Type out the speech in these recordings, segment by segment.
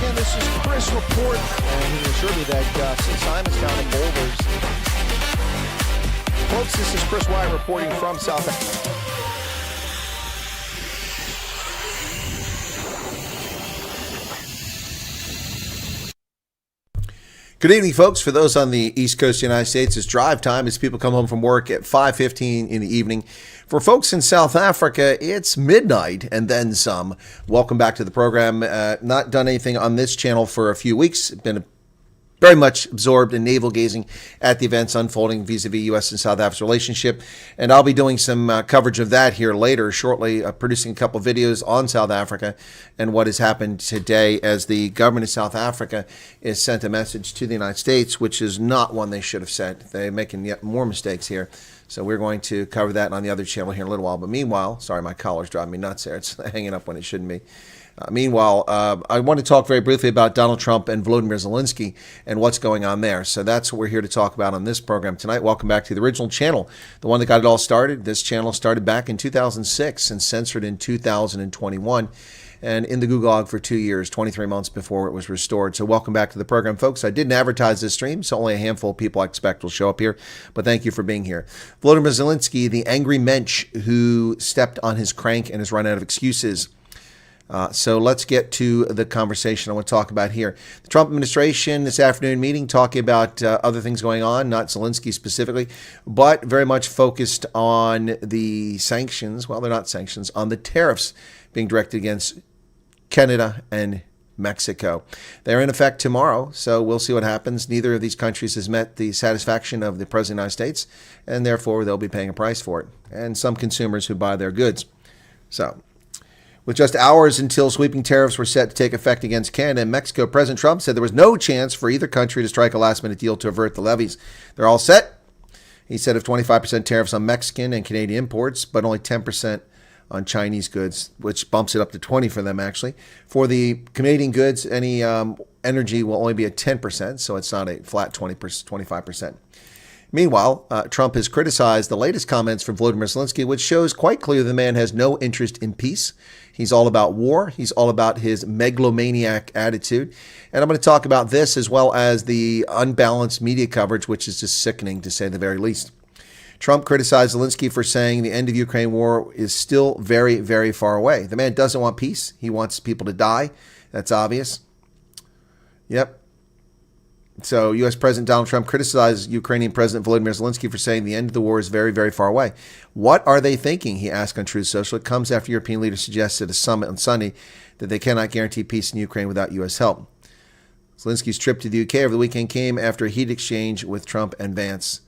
again, this is Chris Report, and he assured me that since Simon's down in Boulders. Folks, this is Chris Wyatt reporting from South Africa. Good evening, folks. For those on the East Coast of the United States, it's drive time as people come home from work at 5:15 in the evening. For folks in South Africa, it's midnight and then some. Welcome back to the program. Not done anything on this channel for a few weeks. Been very much absorbed in navel gazing at the events unfolding vis-a-vis U.S. and South Africa's relationship. And I'll be doing some coverage of that here later, shortly, producing a couple videos on South Africa and what has happened today as the government of South Africa has sent a message to the United States, which is not one they should have sent. They're making yet more mistakes here. So we're going to cover that on the other channel here in a little while. But meanwhile, sorry, my collar's driving me nuts there. It's hanging up when it shouldn't be. Meanwhile, I want to talk very briefly about Donald Trump and Volodymyr Zelinsky and what's going on there. So that's what we're here to talk about on this program tonight. Welcome back to the original channel, the one that got it all started. This channel started back in 2006 and censored in 2021 and in the gulag for 2 years, 23 months before it was restored. So welcome back to the program, folks. I didn't advertise this stream, so only a handful of people I expect will show up here, but thank you for being here. Volodymyr Zelinsky, the angry mensch who stepped on his crank and has run out of excuses. So let's get to the conversation I want to talk about here. The Trump administration this afternoon meeting talking about other things going on, not Zelinsky specifically, but very much focused on the sanctions. Well, they're not sanctions, on the tariffs being directed against Canada and Mexico. They're in effect tomorrow, so we'll see what happens. Neither of these countries has met the satisfaction of the President of the United States, and therefore they'll be paying a price for it, and some consumers who buy their goods. So, with just hours until sweeping tariffs were set to take effect against Canada and Mexico, President Trump said there was no chance for either country to strike a last-minute deal to avert the levies. They're all set. He said of 25% tariffs on Mexican and Canadian imports, but only 10% on Chinese goods, which bumps it up to 20% for them, actually. For the Canadian goods, any energy will only be at 10%, so it's not a flat 25%. Meanwhile, Trump has criticized the latest comments from Volodymyr Zelinsky, which shows quite clearly the man has no interest in peace. He's all about war. He's all about his megalomaniac attitude. And I'm going to talk about this as well as the unbalanced media coverage, which is just sickening to say the very least. Trump criticized Zelinsky for saying the end of Ukraine war is still very, very far away. The man doesn't want peace. He wants people to die. That's obvious. Yep. So U.S. President Donald Trump criticized Ukrainian President Volodymyr Zelinsky for saying the end of the war is very, very far away. What are they thinking, he asked on Truth Social. It comes after European leaders suggested at a summit on Sunday that they cannot guarantee peace in Ukraine without U.S. help. Zelensky's trip to the U.K. over the weekend came after a heated exchange with Trump and Vance.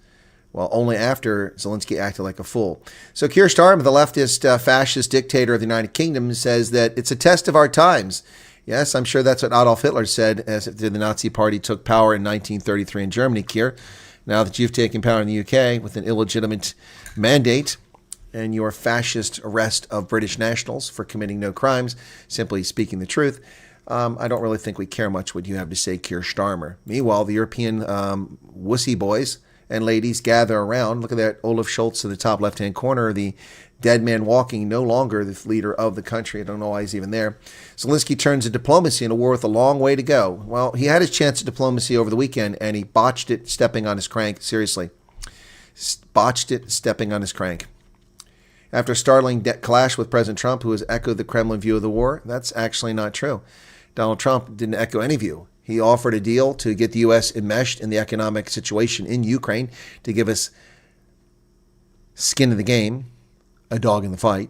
Well, only after Zelinsky acted like a fool. So Keir Starmer, the leftist fascist dictator of the United Kingdom, says that it's a test of our times. Yes, I'm sure that's what Adolf Hitler said as the Nazi Party took power in 1933 in Germany, Keir. Now that you've taken power in the UK with an illegitimate mandate and your fascist arrest of British nationals for committing no crimes, simply speaking the truth, I don't really think we care much what you have to say, Keir Starmer. Meanwhile, the European wussy boys and ladies gather around. Look at that, Olaf Scholz in the top left-hand corner, the dead man walking, no longer the leader of the country. I don't know why he's even there. Zelinsky turns to diplomacy in a war with a long way to go. Well, he had his chance at diplomacy over the weekend, and he botched it stepping on his crank. Seriously. Botched it stepping on his crank. After a startling clash with President Trump, who has echoed the Kremlin view of the war, that's actually not true. Donald Trump didn't echo any view. He offered a deal to get the U.S. enmeshed in the economic situation in Ukraine to give us skin in the game, a dog in the fight.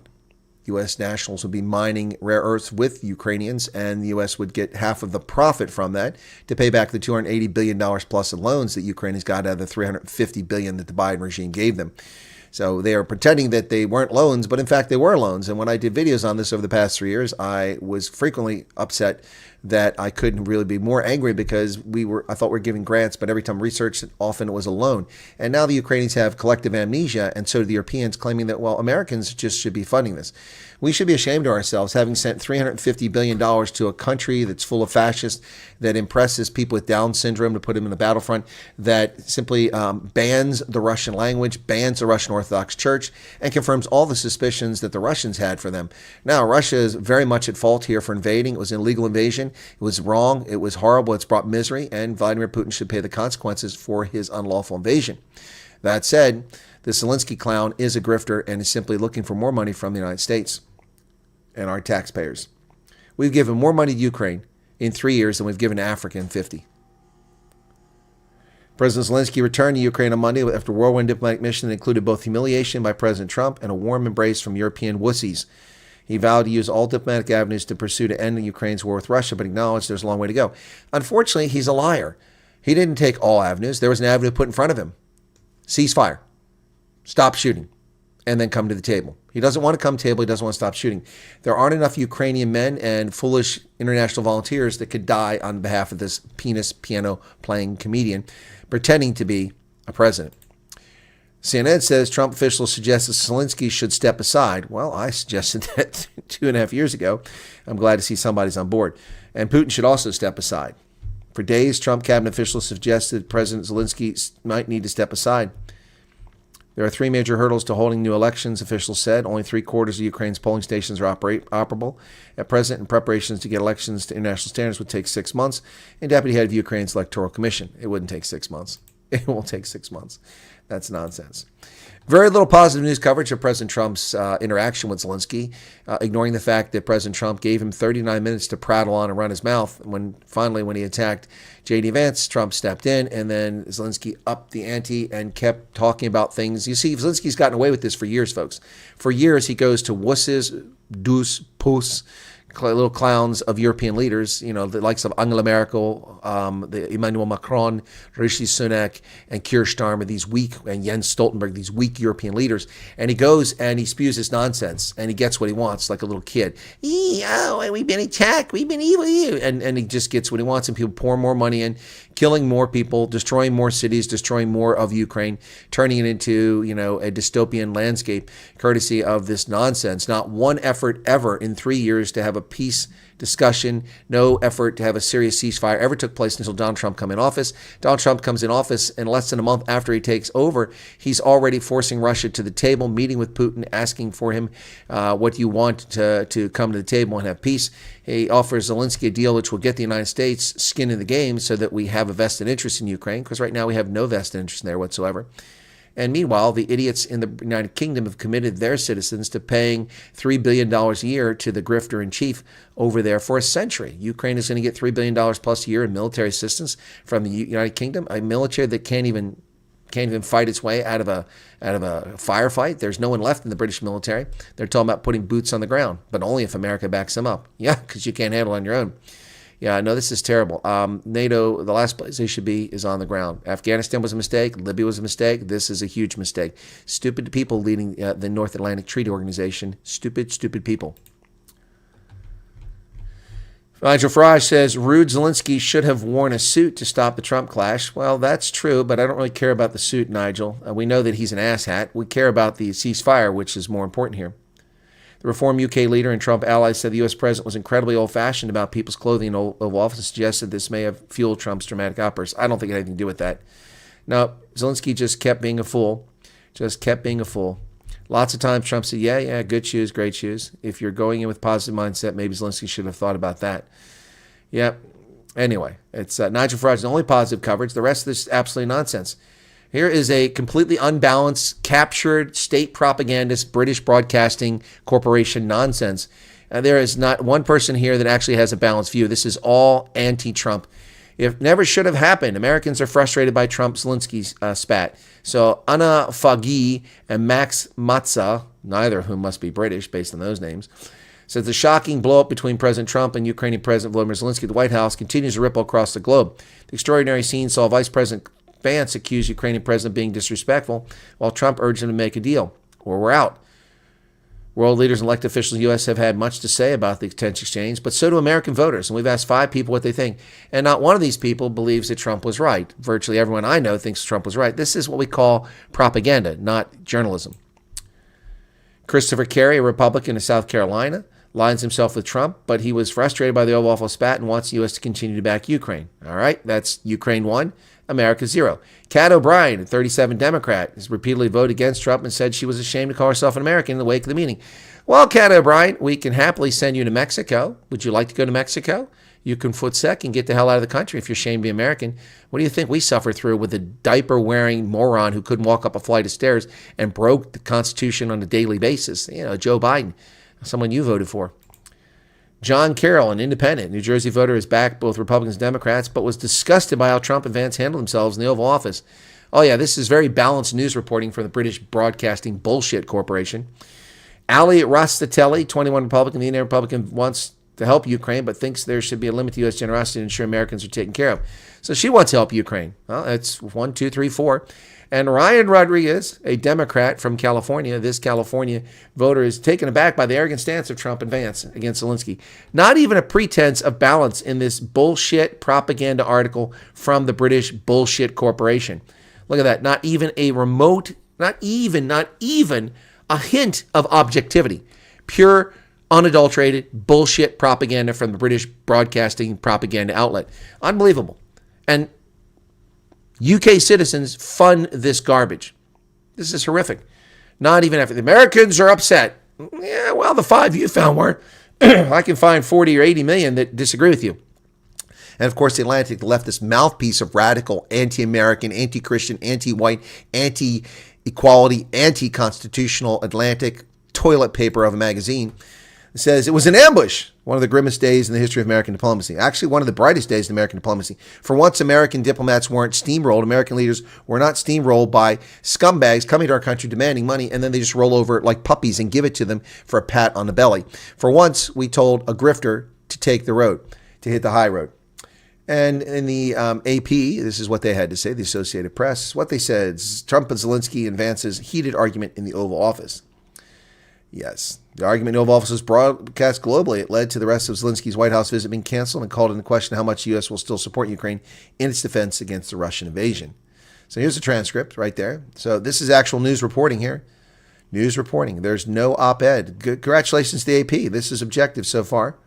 U.S. nationals would be mining rare earths with Ukrainians, and the U.S. would get half of the profit from that to pay back the $280 billion plus in loans that Ukraine has got out of the $350 billion that the Biden regime gave them. So they are pretending that they weren't loans, but in fact they were loans. And when I did videos on this over the past 3 years, I was frequently upset that I couldn't really be more angry because I thought we were giving grants, but every time I researched it, often it was a loan. And now the Ukrainians have collective amnesia, and so do the Europeans, claiming that, well, Americans just should be funding this. We should be ashamed of ourselves, having sent $350 billion to a country that's full of fascists, that impresses people with Down syndrome to put them in the battlefront, that simply bans the Russian language, bans the Russian Orthodox Church, and confirms all the suspicions that the Russians had for them. Now, Russia is very much at fault here for invading. It was an illegal invasion. It was wrong. It was horrible. It's brought misery, and Vladimir Putin should pay the consequences for his unlawful invasion. That said, the Zelinsky clown is a grifter and is simply looking for more money from the United States and our taxpayers. We've given more money to Ukraine in 3 years than we've given to Africa in 50. President Zelensky returned to Ukraine on Monday after a whirlwind diplomatic mission that included both humiliation by President Trump and a warm embrace from European wussies. He vowed to use all diplomatic avenues to pursue to end Ukraine's war with Russia, but acknowledged there's a long way to go. Unfortunately, he's a liar. He didn't take all avenues. There was an avenue put in front of him. Ceasefire. Stop shooting. And then come to the table. He doesn't want to come to the table. He doesn't want to stop shooting. There aren't enough Ukrainian men and foolish international volunteers that could die on behalf of this penis piano-playing comedian pretending to be a president. CNN says Trump officials suggested Zelinsky should step aside. Well, I suggested that 2.5 years ago. I'm glad to see somebody's on board. And Putin should also step aside. For days, Trump cabinet officials suggested President Zelinsky might need to step aside. There are 3 major hurdles to holding new elections, officials said. Only 3/4 of Ukraine's polling stations are operable at present, and preparations to get elections to international standards would take 6 months. And deputy head of Ukraine's electoral commission. It wouldn't take 6 months. It won't take 6 months. That's nonsense. Very little positive news coverage of President Trump's interaction with Zelinsky, ignoring the fact that President Trump gave him 39 minutes to prattle on and run his mouth. When he attacked J.D. Vance, Trump stepped in, and then Zelinsky upped the ante and kept talking about things. You see, Zelensky's gotten away with this for years, folks. For years, he goes to wusses, dus, puss, little clowns of European leaders, the likes of Angela Merkel, the Emmanuel Macron, Rishi Sunak, and Keir Starmer, these weak, and Jens Stoltenberg, these weak European leaders. And he goes and he spews this nonsense, and he gets what he wants, like a little kid. We've been attacked, we've been evil, and he just gets what he wants, and people pour more money in, killing more people, destroying more cities, destroying more of Ukraine, turning it into, a dystopian landscape, courtesy of this nonsense. Not one effort ever in 3 years to have a peace discussion, no effort to have a serious ceasefire ever took place until Donald Trump come in office. Donald Trump comes in office, and less than a month after he takes over, he's already forcing Russia to the table, meeting with Putin, asking for him, what do you want to come to the table and have peace. He offers Zelensky a deal which will get the United States skin in the game so that we have a vested interest in Ukraine, because right now we have no vested interest in there whatsoever. And meanwhile, the idiots in the United Kingdom have committed their citizens to paying $3 billion a year to the grifter-in-chief over there for a century. Ukraine is going to get $3 billion plus a year in military assistance from the United Kingdom, a military that can't even fight its way out of a firefight. There's no one left in the British military. They're talking about putting boots on the ground, but only if America backs them up. Yeah, because you can't handle it on your own. Yeah, no, this is terrible. NATO, the last place they should be is on the ground. Afghanistan was a mistake. Libya was a mistake. This is a huge mistake. Stupid people leading the North Atlantic Treaty Organization. Stupid, stupid people. Nigel Farage says, rude Zelinsky should have worn a suit to stop the Trump clash. Well, that's true, but I don't really care about the suit, Nigel. We know that he's an asshat. We care about the ceasefire, which is more important here. The Reform UK leader and Trump allies said the U.S. president was incredibly old-fashioned about people's clothing in Oval Office and suggested this may have fueled Trump's dramatic outbursts. I don't think it had anything to do with that. No, Zelensky just kept being a fool. Lots of times Trump said, yeah, good shoes, great shoes. If you're going in with positive mindset, maybe Zelensky should have thought about that. Yeah. Anyway, it's Nigel Farage, the only positive coverage. The rest of this is absolutely nonsense. Here is a completely unbalanced, captured, state propagandist, British Broadcasting Corporation nonsense. There is not one person here that actually has a balanced view. This is all anti-Trump. It never should have happened. Americans are frustrated by Trump-Zelensky's spat. So Anna Faghi and Max Matza, neither of whom must be British based on those names, says the shocking blow-up between President Trump and Ukrainian President Volodymyr Zelensky at the White House continues to ripple across the globe. The extraordinary scene saw Vice President Vance accused Ukrainian president of being disrespectful, while Trump urged him to make a deal, or we're out. World leaders and elected officials in the U.S. have had much to say about the tense exchange, but so do American voters, and we've asked 5 people what they think, and not one of these people believes that Trump was right. Virtually everyone I know thinks Trump was right. This is what we call propaganda, not journalism. Christopher Kerry, a Republican in South Carolina, lines himself with Trump, but he was frustrated by the Oval Office spat and wants the U.S. to continue to back Ukraine. All right, that's Ukraine 1. America 0. Kat O'Brien, a 37 Democrat, has repeatedly voted against Trump and said she was ashamed to call herself an American in the wake of the meeting. Well, Kat O'Brien, we can happily send you to Mexico. Would you like to go to Mexico? you can foot sec and get the hell out of the country if you're ashamed to be American. What do you think we suffer through with a diaper-wearing moron who couldn't walk up a flight of stairs and broke the Constitution on a daily basis? Joe Biden, someone you voted for. John Carroll, an independent New Jersey voter, is backed both Republicans and Democrats, but was disgusted by how Trump and Vance handled themselves in the Oval Office. Oh yeah, this is very balanced news reporting from the British Broadcasting Bullshit Corporation. Ali Rastatelli, 21 Republican, the Indian Republican, wants to help Ukraine, but thinks there should be a limit to U.S. generosity to ensure Americans are taken care of. So she wants to help Ukraine. Well, that's 1, 2, 3, 4. And Ryan Rodriguez, a Democrat from California, this California voter, is taken aback by the arrogant stance of Trump and Vance against Zelinsky. Not even a pretense of balance in this bullshit propaganda article from the British Bullshit Corporation. Look at that. Not even a remote, not even a hint of objectivity. Pure, unadulterated bullshit propaganda from the British Broadcasting propaganda outlet. Unbelievable. And UK citizens fund this garbage. This is horrific. Not even after the Americans are upset. Yeah, well, the 5 you found were. I can find 40 or 80 million that disagree with you. And of course, the Atlantic, the leftist mouthpiece of radical, anti-American, anti-Christian, anti-white, anti-equality, anti-constitutional Atlantic toilet paper of a magazine, says it was an ambush, one of the grimmest days in the history of American diplomacy. Actually, one of the brightest days in American diplomacy. For once, American diplomats weren't steamrolled. American leaders were not steamrolled by scumbags coming to our country demanding money, and then they just roll over like puppies and give it to them for a pat on the belly. For once, we told a grifter to take the road, to hit the high road. And in the AP, this is what they had to say, the Associated Press, what they said, Trump and Zelinsky and Vance's heated argument in the Oval Office. Yes, the argument in the Oval Office was broadcast globally. It led to the rest of Zelensky's White House visit being canceled and called into question how much the U.S. will still support Ukraine in its defense against the Russian invasion. So here's a transcript right there. So this is actual news reporting here. News reporting. There's no op-ed. Congratulations to the AP. This is objective so far.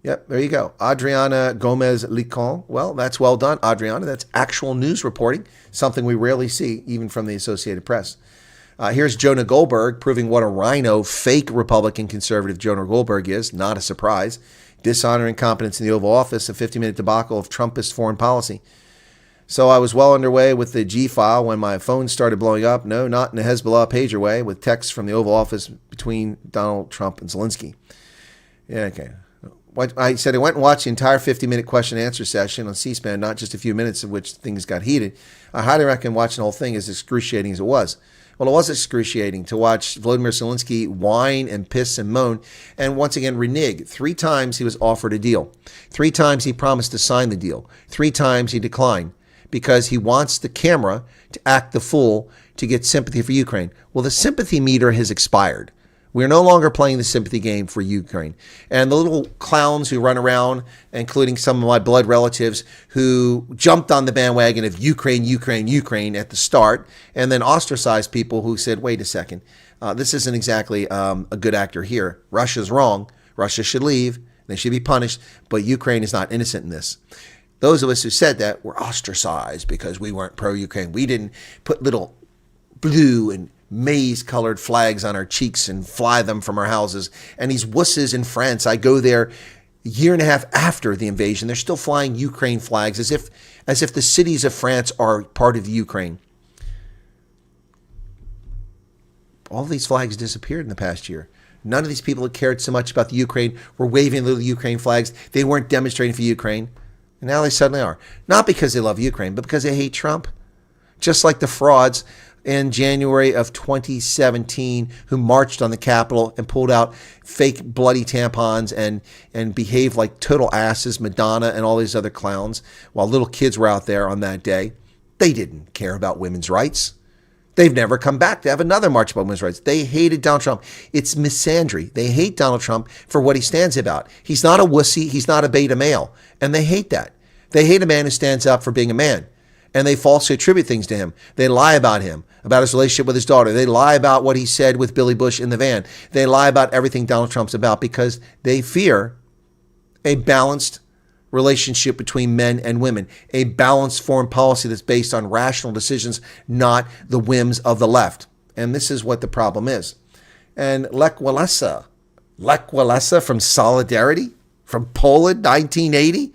Yep, there you go. Adriana Gomez-Licon. Well, that's well done, Adriana. That's actual news reporting, something we rarely see, even from the Associated Press. Here's Jonah Goldberg proving what a rhino, fake Republican conservative Jonah Goldberg is. Not a surprise. Dishonor and incompetence in the Oval Office, a 50-minute debacle of Trumpist foreign policy. So I was well underway with the G-file when my phone started blowing up. No, not in a Hezbollah pager way, with texts from the Oval Office between Donald Trump and Zelinsky. Yeah, okay. I said I went and watched the entire 50-minute question and answer session on C-SPAN, not just a few minutes of which things got heated. I highly recommend watching the whole thing, as excruciating as it was. Well, it was excruciating to watch Volodymyr Zelensky whine and piss and moan and once again renege. 3 times he was offered a deal. 3 times he promised to sign the deal. 3 times he declined because he wants the camera to act the fool to get sympathy for Ukraine. Well, the sympathy meter has expired. We're no longer playing the sympathy game for Ukraine. And the little clowns who run around, including some of my blood relatives who jumped on the bandwagon of Ukraine, Ukraine, Ukraine at the start, and then ostracized people who said, wait a second, this isn't exactly a good actor here. Russia's wrong. Russia should leave. They should be punished. But Ukraine is not innocent in this. Those of us who said that were ostracized because we weren't pro-Ukraine. We didn't put little blue and maize-colored flags on our cheeks and fly them from our houses. And these wusses in France, I go there a year and a half after the invasion, they're still flying Ukraine flags as if the cities of France are part of the Ukraine. All these flags disappeared in the past year. None of these people that cared so much about the Ukraine were waving little Ukraine flags. They weren't demonstrating for Ukraine. And now they suddenly are. Not because they love Ukraine, but because they hate Trump. Just like the frauds in January of 2017 who marched on the Capitol and pulled out fake bloody tampons and behaved like total asses, Madonna and all these other clowns, while little kids were out there on that day. They didn't care about women's rights. They've never come back to have another march about women's rights. They hated Donald Trump. It's misandry. They hate Donald Trump for what he stands about. He's not a wussy. He's not a beta male. And they hate that. They hate a man who stands up for being a man. And they falsely attribute things to him. They lie about him, about his relationship with his daughter. They lie about what he said with Billy Bush in the van. They lie about everything Donald Trump's about because they fear a balanced relationship between men and women, a balanced foreign policy that's based on rational decisions, not the whims of the left. And this is what the problem is. And Lech Walesa from Solidarity, From Poland, 1980?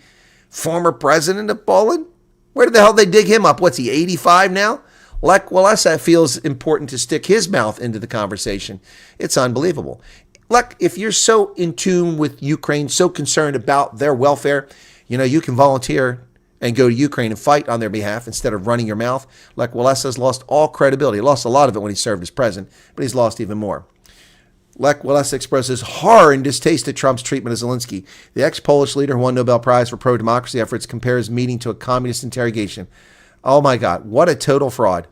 Former president of Poland? Where the hell did they dig him up? What's he, 85 now? Lech Walesa feels important to stick his mouth into the conversation. It's unbelievable. Lech, if you're so in tune with Ukraine, so concerned about their welfare, you can volunteer and go to Ukraine and fight on their behalf instead of running your mouth. Lech Walesa's lost all credibility. He lost a lot of it when he served as president, but he's lost even more. Lech Walesa expresses horror and distaste at Trump's treatment of Zelinsky. The ex-Polish leader who won Nobel Prize for pro-democracy efforts compares meeting to a communist interrogation. Oh my God, what a total fraud.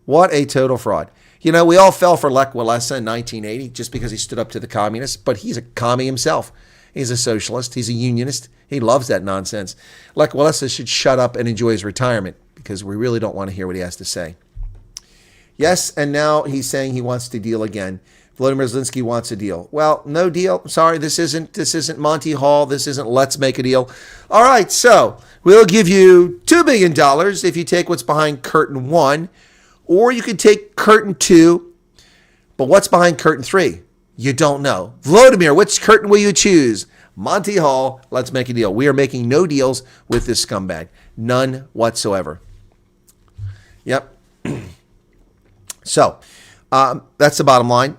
What a total fraud. We all fell for Lech Walesa in 1980 just because he stood up to the communists, but he's a commie himself. He's a socialist. He's a unionist. He loves that nonsense. Lech Walesa should shut up and enjoy his retirement because we really don't want to hear what he has to say. Yes, and now he's saying he wants to deal again. Volodymyr Zelinsky wants a deal. Well, no deal. Sorry, this isn't Monty Hall. This isn't Let's Make a Deal. All right, so we'll give you $2 billion if you take what's behind curtain 1, or you could take curtain 2, but what's behind curtain 3? You don't know. Volodymyr, which curtain will you choose? Monty Hall, let's make a deal. We are making no deals with this scumbag. None whatsoever. Yep. So, that's the bottom line.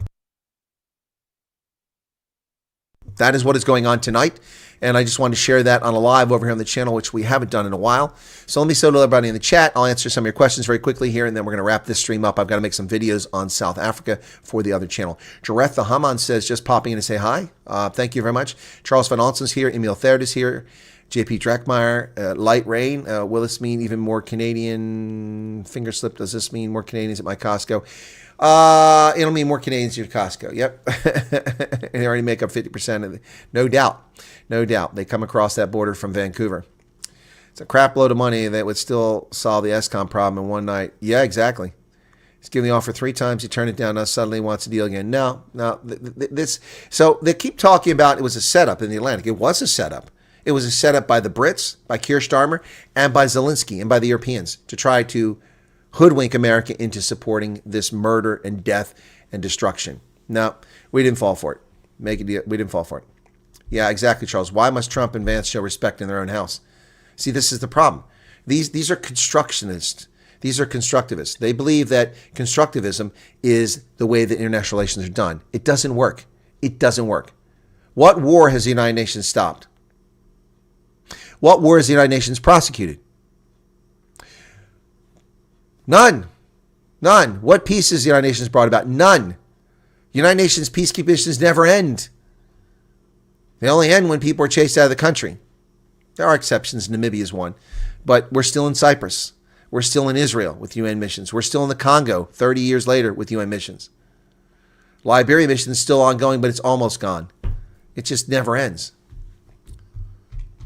That is what is going on tonight. And I just wanted to share that on a live over here on the channel, which we haven't done in a while. So let me say to everybody in the chat. I'll answer some of your questions very quickly here, and then we're going to wrap this stream up. I've got to make some videos on South Africa for the other channel. Jareth the Haman says, just popping in to say hi. Thank you very much. Charles Van Alson's here. Emil Therd is here. JP Dreckmeyer, Light Rain. Will this mean even more Canadian finger slip? Does this mean more Canadians at my Costco? It'll mean more Canadians at your Costco. Yep. They already make up 50% of it. No doubt. No doubt. They come across that border from Vancouver. It's a crap load of money that would still solve the ESCOM problem in one night. Yeah, exactly. He's given the offer 3 times. He turned it down. Now suddenly he wants to deal again. No. So they keep talking about it was a setup in the Atlantic. It was a setup. It was a setup by the Brits, by Keir Starmer, and by Zelinsky, and by the Europeans to try to hoodwink America into supporting this murder and death and destruction. No, we didn't fall for it. Make a deal. We didn't fall for it. Yeah, exactly, Charles. Why must Trump and Vance show respect in their own house? See, this is the problem. These are constructionists. These are constructivists. They believe that constructivism is the way that international relations are done. It doesn't work. It doesn't work. What war has the United Nations stopped? What war has the United Nations prosecuted? None. None. What peace has the United Nations brought about? None. United Nations peacekeeping missions never end. They only end when people are chased out of the country. There are exceptions. Namibia is one. But we're still in Cyprus. We're still in Israel with UN missions. We're still in the Congo 30 years later with UN missions. Liberia mission is still ongoing, but it's almost gone. It just never ends.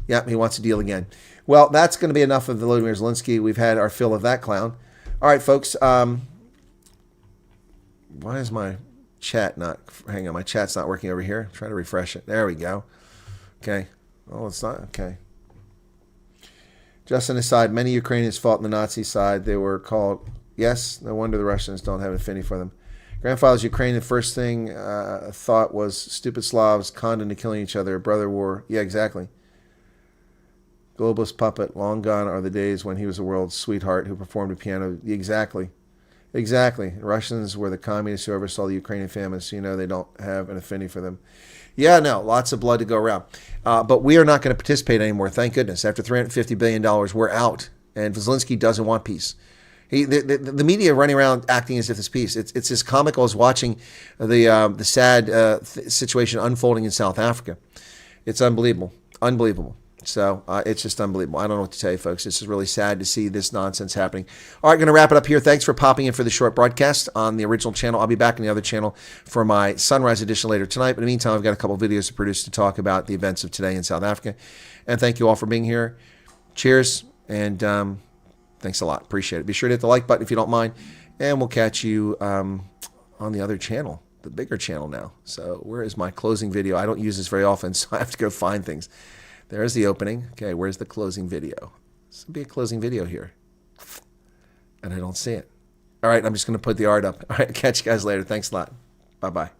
Yep, he wants to deal again. Well, that's going to be enough of Volodymyr Zelinsky. We've had our fill of that clown. All right, folks. Why is my chat not... Hang on, my chat's not working over here. I'm trying to refresh it. There we go. Okay. Oh, it's not... Okay. Just an aside, many Ukrainians fought on the Nazi side. They were called... Yes, no wonder the Russians don't have an affinity for them. Grandfather's Ukraine, the first thing thought was stupid Slavs conned into killing each other. Brother war. Yeah, exactly. Globalist puppet, long gone are the days when he was a world's sweetheart who performed a piano. Exactly. Exactly. The Russians were the communists who oversaw the Ukrainian famine, so you know they don't have an affinity for them. Yeah, no, lots of blood to go around. But we are not going to participate anymore, thank goodness. After $350 billion, we're out. And Zelinsky doesn't want peace. The media running around acting as if it's peace. It's as comical as watching the sad situation unfolding in South Africa. It's unbelievable. Unbelievable. So it's just unbelievable. I don't know what to tell you, folks. It's just really sad to see this nonsense happening. All right, going to wrap it up here. Thanks for popping in for the short broadcast on the original channel. I'll be back on the other channel for my sunrise edition later tonight. But in the meantime, I've got a couple of videos to produce to talk about the events of today in South Africa. And thank you all for being here. Cheers, and thanks a lot. Appreciate it. Be sure to hit the like button if you don't mind. And we'll catch you on the other channel, the bigger channel now. So where is my closing video? I don't use this very often, so I have to go find things. There's the opening. Okay, where's the closing video? This would be a closing video here. And I don't see it. All right, I'm just going to put the art up. All right, catch you guys later. Thanks a lot. Bye-bye.